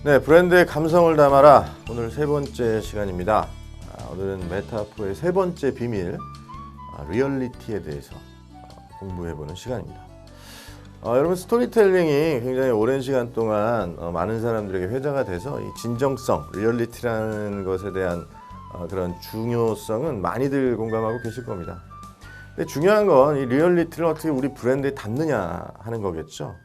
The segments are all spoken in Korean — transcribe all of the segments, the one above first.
네, 브랜드의 감성을 담아라. 오늘 세 번째 시간입니다. 오늘은 메타포의 세 번째 비밀, 리얼리티에 대해서 공부해보는 시간입니다. 여러분, 스토리텔링이 굉장히 오랜 시간 동안 많은 사람들에게 회자가 돼서 이 진정성, 리얼리티라는 것에 대한 그런 중요성은 많이들 공감하고 계실 겁니다. 근데 중요한 건 이 리얼리티를 어떻게 우리 브랜드에 담느냐 하는 거겠죠.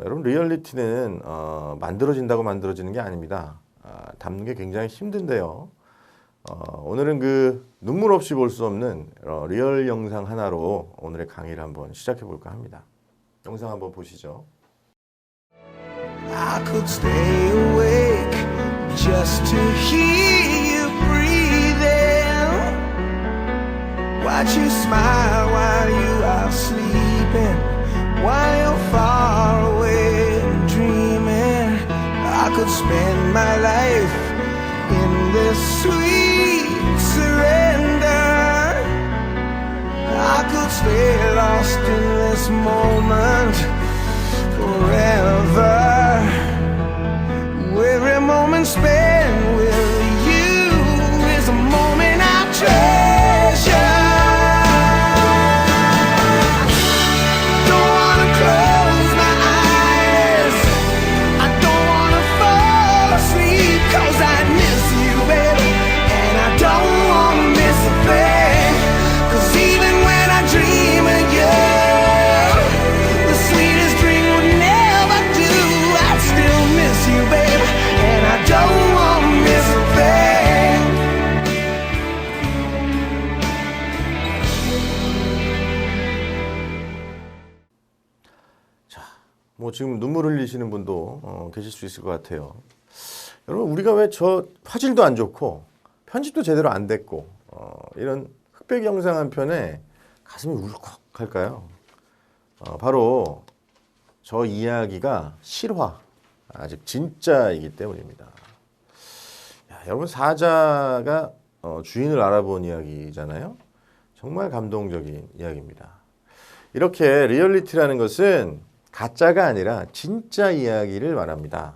여러분, 리얼리티는 만들어진다고 만들어지는 게 아닙니다. 담는 게 굉장히 힘든데요. 오늘은 그 눈물 없이 볼 수 없는 리얼 영상 하나로 오늘의 강의를 한번 시작해 볼까 합니다. 영상 한번 보시죠. I could stay awake just to hear you breathing. Watch you smile while you are sleeping, while you're far away and dreaming. I could spend my life in this sweet surrender. I could stay lost in this moment forever. Every moment spent with you is a moment I treasure. Don't wanna close my eyes, I don't wanna fall asleep, 'cause I miss you, baby, and I don't wanna miss a thing. 'Cause even when I dream of you, the sweetest dream would never do. I still miss you, baby, and I don't wanna miss a thing. 뭐 지금 눈물 흘리시는 분도 계실 수 있을 것 같아요. 여러분, 우리가 왜 저 화질도 안 좋고 편집도 제대로 안 됐고 이런 흑백 영상 한 편에 가슴이 울컥할까요? 바로 저 이야기가 실화, 아직 진짜이기 때문입니다. 여러분, 사자가 주인을 알아본 이야기잖아요. 정말 감동적인 이야기입니다. 이렇게 리얼리티라는 것은 가짜가 아니라 진짜 이야기를 말합니다.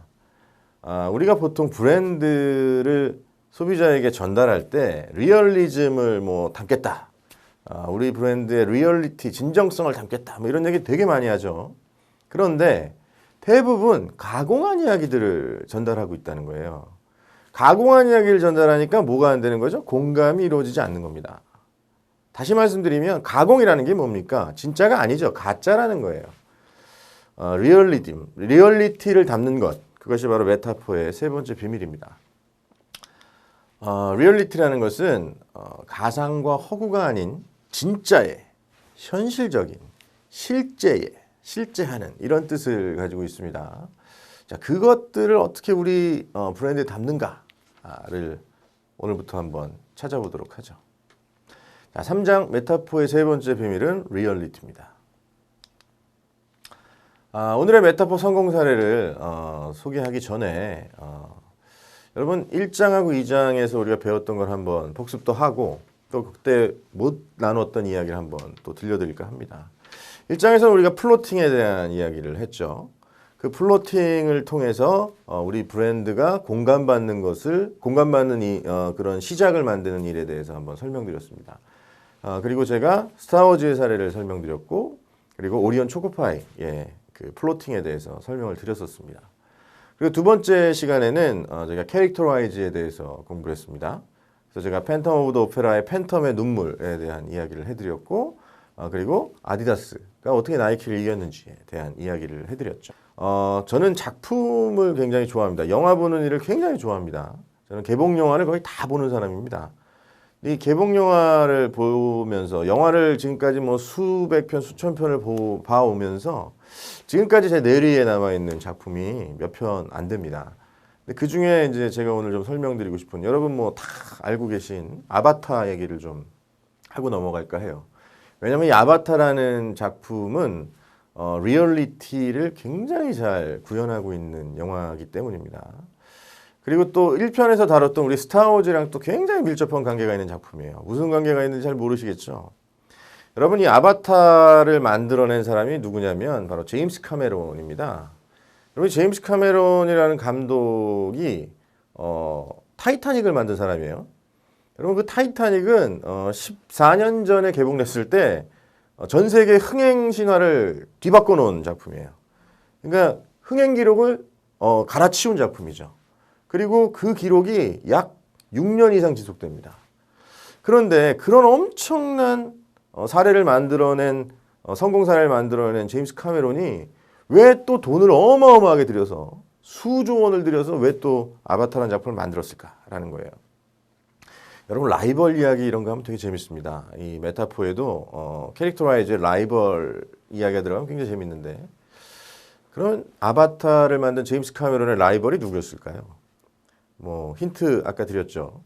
우리가 보통 브랜드를 소비자에게 전달할 때 리얼리즘을 담겠다. 우리 브랜드의 리얼리티, 진정성을 담겠다. 이런 얘기 되게 많이 하죠. 그런데 대부분 가공한 이야기들을 전달하고 있다는 거예요. 가공한 이야기를 전달하니까 뭐가 안 되는 거죠? 공감이 이루어지지 않는 겁니다. 다시 말씀드리면 가공이라는 게 뭡니까? 진짜가 아니죠. 가짜라는 거예요. 리얼리티를 담는 것, 그것이 바로 메타포의 세 번째 비밀입니다. 리얼리티라는 것은 가상과 허구가 아닌 진짜의, 현실적인, 실제하는 이런 뜻을 가지고 있습니다. 자, 그것들을 어떻게 우리 브랜드에 담는가를 오늘부터 한번 찾아보도록 하죠. 자, 3장 메타포의 세 번째 비밀은 리얼리티입니다. 오늘의 메타포 성공 사례를 소개하기 전에 여러분, 1장하고 2장에서 우리가 배웠던 걸 한번 복습도 하고 또 그때 못 나눴던 이야기를 한번 또 들려드릴까 합니다. 1장에서는 우리가 플로팅에 대한 이야기를 했죠. 그 플로팅을 통해서 우리 브랜드가 공감받는 그런 시작을 만드는 일에 대해서 한번 설명드렸습니다. 그리고 제가 스타워즈의 사례를 설명드렸고, 그리고 오리온 초코파이, 그 플로팅에 대해서 설명을 드렸었습니다. 그리고 두 번째 시간에는 제가 캐릭터라이즈에 대해서 공부를 했습니다. 그래서 제가 팬텀 오브 더 오페라의 팬텀의 눈물에 대한 이야기를 해드렸고, 그리고 아디다스가 어떻게 나이키를 이겼는지에 대한 이야기를 해드렸죠. 저는 작품을 굉장히 좋아합니다. 영화 보는 일을 굉장히 좋아합니다. 저는 개봉 영화를 거의 다 보는 사람입니다. 이 개봉 영화를 보면서 영화를 지금까지 수백 편, 수천 편을 봐오면서 지금까지 제 뇌리에 남아있는 작품이 몇 편 안 됩니다. 근데 그 중에 이제 제가 오늘 좀 설명드리고 싶은, 여러분 다 알고 계신 아바타 얘기를 좀 하고 넘어갈까 해요. 왜냐면 이 아바타라는 작품은 리얼리티를 굉장히 잘 구현하고 있는 영화이기 때문입니다. 그리고 또 1편에서 다뤘던 우리 스타워즈랑 또 굉장히 밀접한 관계가 있는 작품이에요. 무슨 관계가 있는지 잘 모르시겠죠? 여러분, 이 아바타를 만들어낸 사람이 누구냐면 바로 제임스 카메론입니다. 여러분 제임스 카메론이라는 감독이 타이타닉을 만든 사람이에요. 여러분 그 타이타닉은 14년 전에 개봉됐을 때 전 세계 흥행 신화를 뒤바꿔 놓은 작품이에요. 그러니까 흥행 기록을 갈아치운 작품이죠. 그리고 그 기록이 약 6년 이상 지속됩니다. 그런데 그런 엄청난 사례를 만들어낸 성공 사례를 만들어낸 제임스 카메론이 왜 또 돈을 어마어마하게 들여서 수조 원을 들여서 왜 또 아바타라는 작품을 만들었을까라는 거예요. 여러분 라이벌 이야기 이런 거 하면 되게 재밌습니다. 이 메타포에도 캐릭터라이즈 라이벌 이야기가 들어가면 굉장히 재밌는데 그런 아바타를 만든 제임스 카메론의 라이벌이 누구였을까요? 뭐 힌트 아까 드렸죠.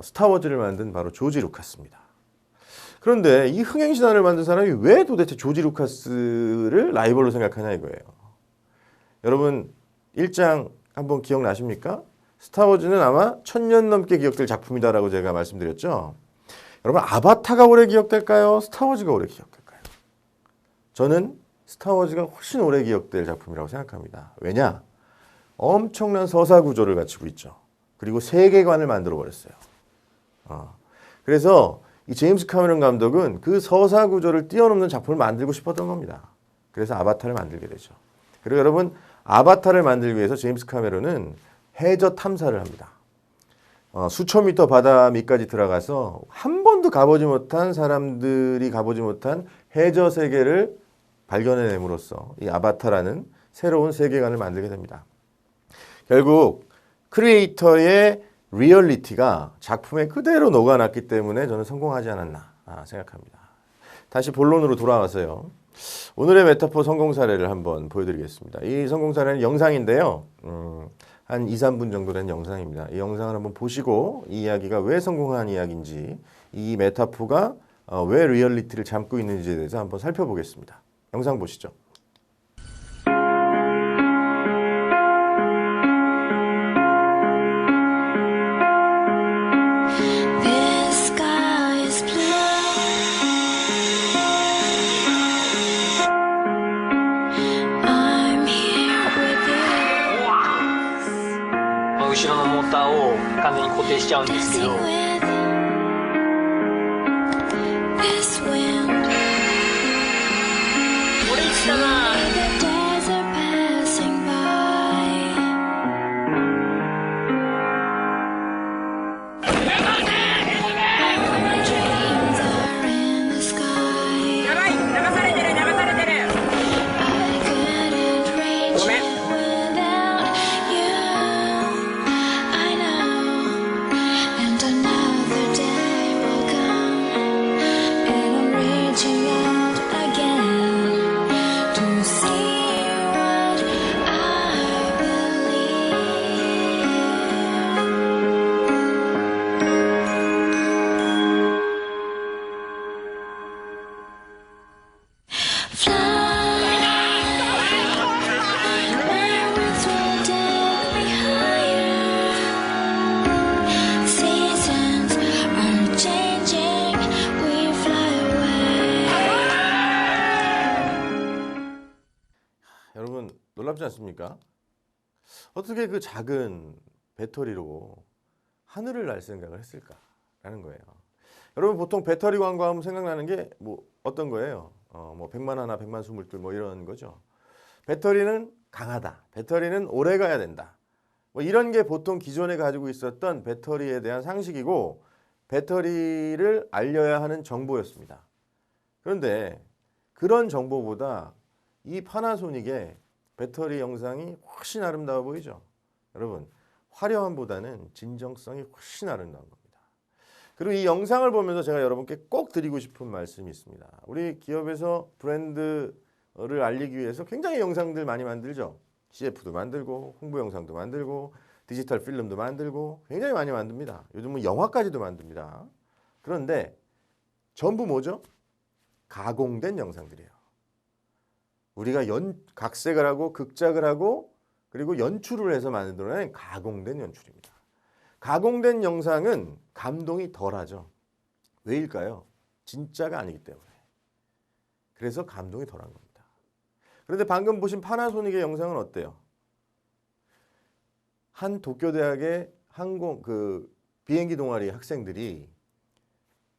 스타워즈를 만든 바로 조지 루카스입니다. 그런데 이 흥행신화를 만든 사람이 왜 도대체 조지 루카스를 라이벌로 생각하냐 이거예요. 여러분 1장 한번 기억나십니까? 스타워즈는 아마 1000년 넘게 기억될 작품이다라고 제가 말씀드렸죠. 여러분 아바타가 오래 기억될까요? 스타워즈가 오래 기억될까요? 저는 스타워즈가 훨씬 오래 기억될 작품이라고 생각합니다. 왜냐? 엄청난 서사 구조를 갖추고 있죠. 그리고 세계관을 만들어 버렸어요. 그래서 이 제임스 카메론 감독은 그 서사 구조를 뛰어넘는 작품을 만들고 싶었던 겁니다. 그래서 아바타를 만들게 되죠. 그리고 여러분 아바타를 만들기 위해서 제임스 카메론은 해저 탐사를 합니다. 수천 미터 바다 밑까지 들어가서 한 번도 가보지 못한 사람들이 가보지 못한 해저 세계를 발견해냄으로써 이 아바타라는 새로운 세계관을 만들게 됩니다. 결국 크리에이터의 리얼리티가 작품에 그대로 녹아났기 때문에 저는 성공하지 않았나 생각합니다. 다시 본론으로 돌아와서요. 오늘의 메타포 성공 사례를 한번 보여드리겠습니다. 이 성공 사례는 영상인데요. 한 2, 3분 정도 된 영상입니다. 이 영상을 한번 보시고 이 이야기가 왜 성공한 이야기인지 이 메타포가 왜 리얼리티를 담고 있는지에 대해서 한번 살펴보겠습니다. 영상 보시죠. The sky is blue. I'm here with you. 後ろのモーターを完全に固定しちゃうんですけど Dancing with this wind. これしたな The days are passing by. My dreams are in the sky. I couldn't reach it without you. I know. And another day will come, and I'm reaching out again to see what I believe. Fly, my wings will take me higher. Seasons are changing, we fly away. 여러분 놀랍지 않습니까? 어떻게 그 작은 배터리로 하늘을 날 생각을 했을까라는 거예요. 여러분 보통 배터리 광고하면 생각나는 게 뭐 어떤 거예요? 뭐 100만 하나, 100만 스물둘 뭐 이런 거죠. 배터리는 강하다. 배터리는 오래 가야 된다. 뭐 이런 게 보통 기존에 가지고 있었던 배터리에 대한 상식이고 배터리를 알려야 하는 정보였습니다. 그런데 그런 정보보다 이 파나소닉의 배터리 영상이 훨씬 아름다워 보이죠? 여러분 화려함보다는 진정성이 훨씬 아름다운 겁니다. 그리고 이 영상을 보면서 제가 여러분께 꼭 드리고 싶은 말씀이 있습니다. 우리 기업에서 브랜드를 알리기 위해서 굉장히 영상들 많이 만들죠. CF도 만들고 홍보 영상도 만들고 디지털 필름도 만들고 굉장히 많이 만듭니다. 요즘은 영화까지도 만듭니다. 그런데 전부 뭐죠? 가공된 영상들이에요. 우리가 각색을 하고 극작을 하고 그리고 연출을 해서 만들어낸 가공된 연출입니다. 가공된 영상은 감동이 덜하죠. 왜일까요? 진짜가 아니기 때문에. 그래서 감동이 덜한 겁니다. 그런데 방금 보신 파나소닉의 영상은 어때요? 한 도쿄대학의 비행기 동아리 학생들이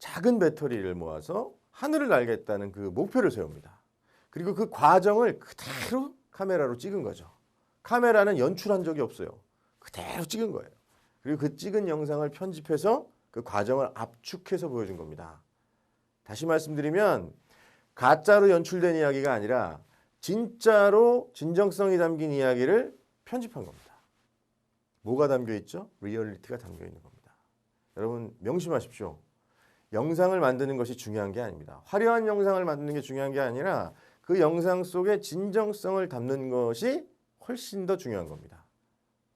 작은 배터리를 모아서 하늘을 날겠다는 그 목표를 세웁니다. 그리고 그 과정을 그대로 카메라로 찍은 거죠. 카메라는 연출한 적이 없어요. 그대로 찍은 거예요. 그리고 그 찍은 영상을 편집해서 그 과정을 압축해서 보여준 겁니다. 다시 말씀드리면 가짜로 연출된 이야기가 아니라 진짜로 진정성이 담긴 이야기를 편집한 겁니다. 뭐가 담겨 있죠? 리얼리티가 담겨 있는 겁니다. 여러분 명심하십시오. 영상을 만드는 것이 중요한 게 아닙니다. 화려한 영상을 만드는 게 중요한 게 아니라 그 영상 속에 진정성을 담는 것이 훨씬 더 중요한 겁니다.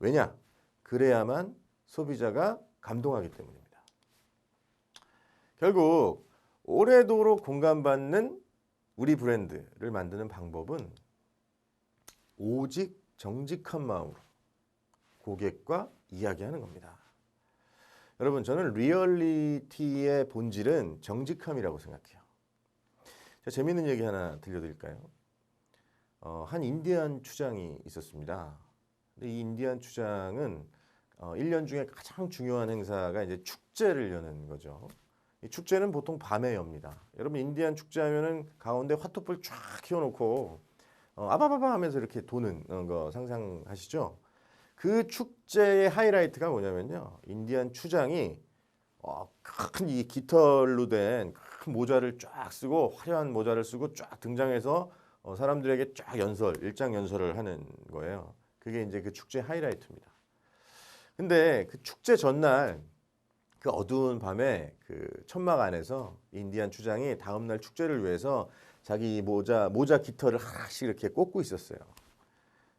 왜냐? 그래야만 소비자가 감동하기 때문입니다. 결국 오래도록 공감받는 우리 브랜드를 만드는 방법은 오직 정직한 마음으로 고객과 이야기하는 겁니다. 여러분, 저는 리얼리티의 본질은 정직함이라고 생각해요. 제가 재미있는 얘기 하나 들려드릴까요? 한 인디안 추장이 있었습니다. 근데 이 인디안 추장은 1년 중에 가장 중요한 행사가 이제 축제를 여는 거죠. 이 축제는 보통 밤에 엽니다. 여러분 인디안 축제 하면은 가운데 화투불 쫙 켜놓고 아바바바 하면서 이렇게 도는 거 상상하시죠? 그 축제의 하이라이트가 뭐냐면요. 인디안 추장이 큰 이 깃털로 된 큰 모자를 쫙 쓰고 화려한 모자를 쓰고 쫙 등장해서 사람들에게 쫙 일장 연설을 하는 거예요. 그게 이제 그 축제 하이라이트입니다. 근데 그 축제 전날 그 어두운 밤에 그 천막 안에서 인디안 추장이 다음날 축제를 위해서 자기 모자 깃털을 하나씩 이렇게 꽂고 있었어요.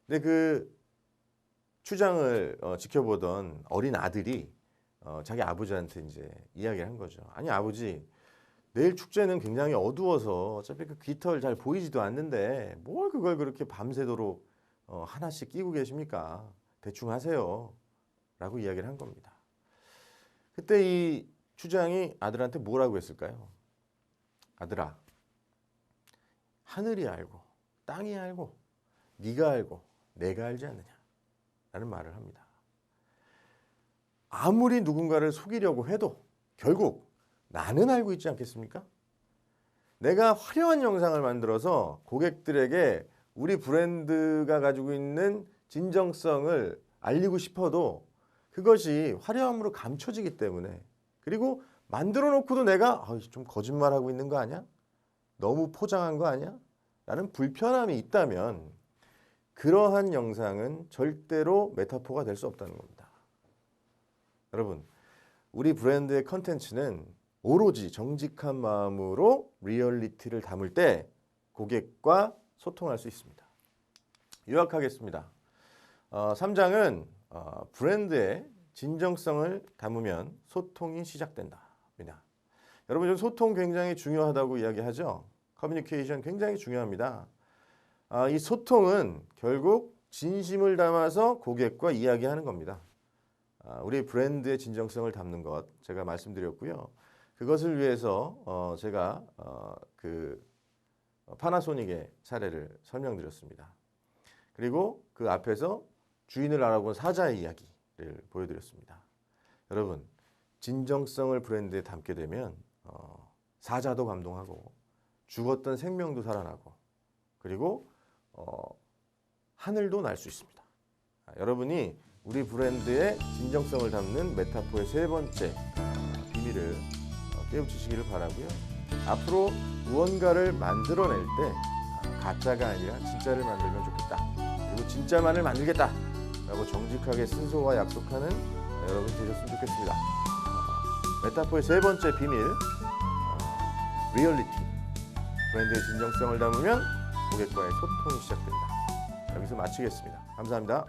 근데 그 추장을 지켜보던 어린 아들이 자기 아버지한테 이제 이야기를 한 거죠. 아니 아버지, 내일 축제는 굉장히 어두워서 어차피 그 깃털 잘 보이지도 않는데 뭘 그걸 그렇게 밤새도록 하나씩 끼고 계십니까? 대충 하세요. 라고 이야기를 한 겁니다. 그때 이 추장이 아들한테 뭐라고 했을까요? 아들아, 하늘이 알고 땅이 알고 네가 알고 내가 알지 않느냐 라는 말을 합니다. 아무리 누군가를 속이려고 해도 결국 나는 알고 있지 않겠습니까? 내가 화려한 영상을 만들어서 고객들에게 우리 브랜드가 가지고 있는 진정성을 알리고 싶어도 그것이 화려함으로 감춰지기 때문에, 그리고 만들어 놓고도 내가 좀 거짓말하고 있는 거 아니야? 너무 포장한 거 아니야? 라는 불편함이 있다면 그러한 영상은 절대로 메타포가 될 수 없다는 겁니다. 여러분, 우리 브랜드의 컨텐츠는 오로지 정직한 마음으로 리얼리티를 담을 때 고객과 소통할 수 있습니다. 요약하겠습니다. 3장은 브랜드의 진정성을 담으면 소통이 시작된다입니다. 여러분, 좀 소통 굉장히 중요하다고 이야기하죠. 커뮤니케이션 굉장히 중요합니다. 이 소통은 결국 진심을 담아서 고객과 이야기하는 겁니다. 우리 브랜드의 진정성을 담는 것 제가 말씀드렸고요. 그것을 위해서 제가 그 파나소닉의 사례를 설명드렸습니다. 그리고 그 앞에서 주인을 알아본 사자의 이야기를 보여드렸습니다. 여러분, 진정성을 브랜드에 담게 되면 사자도 감동하고 죽었던 생명도 살아나고 그리고 하늘도 날 수 있습니다. 여러분이 우리 브랜드의 진정성을 담는 메타포의 세 번째 비밀을 깨우치시기를 바라고요. 앞으로 무언가를 만들어낼 때 가짜가 아니라 진짜를 만들면 좋겠다. 그리고 진짜만을 만들겠다 라고 정직하게 쓴소와 약속하는 여러분 되셨으면 좋겠습니다. 메타포의 세 번째 비밀, 리얼리티. 브랜드의 진정성을 담으면 고객과의 소통이 시작된다. 여기서 마치겠습니다. 감사합니다.